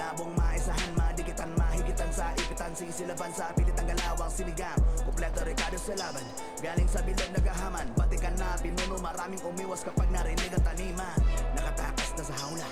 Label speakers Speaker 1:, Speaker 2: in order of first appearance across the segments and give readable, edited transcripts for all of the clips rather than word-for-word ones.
Speaker 1: malabong maisahan, madikitan, mahigitan sa ipitan, sisilaban sa pilitang galawang sinigang. Kompleto rekado sa laban, galing sa bilog nagahaman, batikan na pinuno, maraming umiwas kapag narinig ang taniman. Nakatakas na sa hawla,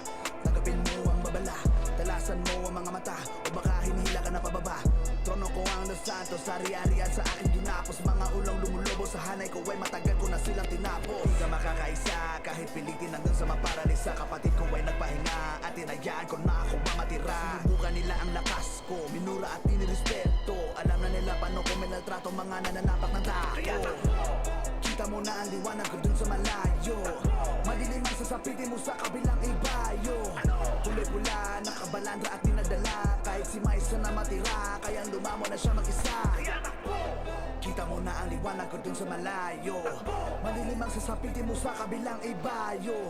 Speaker 1: tanggapin mo ang babala, talasan mo ang mga mata, o baka hinihila ka na pababa. Trono ko ang Los Santos, sari-ari at sa akin ginapos, mga ulong lumulobo sa hanay ko ay matagal ko na silang tinapos. Di ka makakaisa kahit pilitin hanggang sa maparalisa, kapatid ko ay nagpahinga at tinayaan ko na ako mamatira. Sinubukan nila ang lakas ko, minura at inirespeto, alam na nila paano ko minaltrato mga nananapak ng tako. Kita mo na ang liwanag ko dun sa malayo, madilim ang sasapitin mo sa kabilang ibayo. Kulay pula, nakabalandra at dinadala, kahit si Maisa na matira, kayang lumamo na siya mag-isa. Kita mo na ang liwanag ko dun sa malayo, madilim ang sasapitin mo sa kabilang ibayo.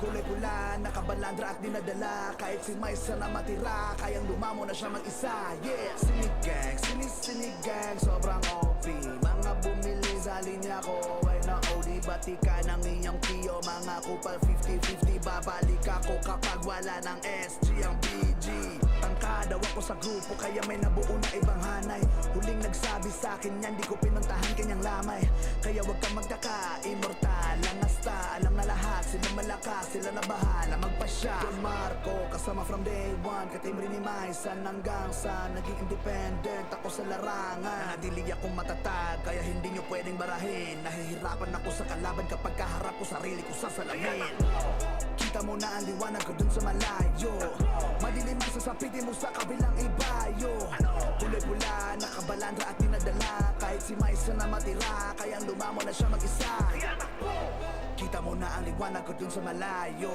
Speaker 1: Kulay pula, nakabalandra at dinadala, kahit si Maisa na matira, kayang lumamo na siya mag-isa. Yeah, sinigang, sinisinigang, sobrang OP, mga bumili sa linya ko ay na-OD. Batika ng iyong tiyo, mga kupal 50-50, babalik ako kapag wala ng SG ang BG. Tangkadaw ako sa grupo, kaya may nabuo na ibang hanay. Huling nagsabi sa akin yan, di ko pinuntahan kanyang lamay. Kaya wag kang magtaka, immortal ang asta, alam na lahat, sila malakas, sila na bahala magpasya. Don Marco, kasama from day one, katimbre ni Maisa hanggang sa naging independent ako sa larangan. Nanatili akong matatag, kaya hindi nyo pwedeng barahin. Nahihirapan ako sa kalaban kapag kaharap ko sarili ko sa salamin. Kita mo na ang liwanag ko dun sa malayo, madilim ang sasapitin mo sa kabilang ibayo. Kulay pula, nakabalandra at dinadala, kahit si Maisa na matira, kayang lumamo na siya mag-isa. Kita mo na ang liwanag ko dun sa malayo,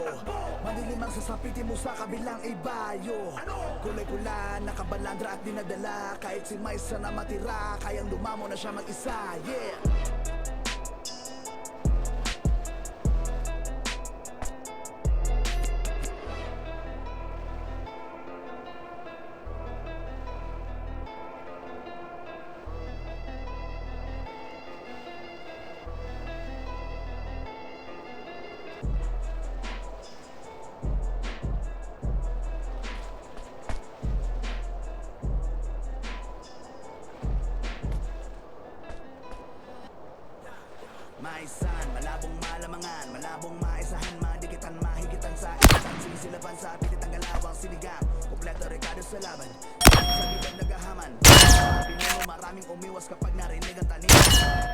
Speaker 1: madilim ang sasapitin mo sa kabilang ibayo. Kulay pula, nakabalandra at dinadala, kahit si Maisa na matira, kayang lumamo na siya mag-isa. Yeah. Maisan, malabong malamangan, malabong maisahan, madikitan, mahigitan sa ipitan, sisilaban sa pilitang galawang sinigang. Kompleto rekado sa laban, sa bilog nagahaman, pinuno, maraming umiwas kapag narinig ang taniman.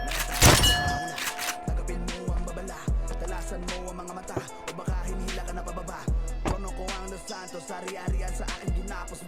Speaker 1: Nakatakas sa hawla, tanggapin mo ang babala, talasan mo ang mga mata, o baka hinihila ka na pababa. Trono ko ang Los Santos, sari-arian sa akin ginapos,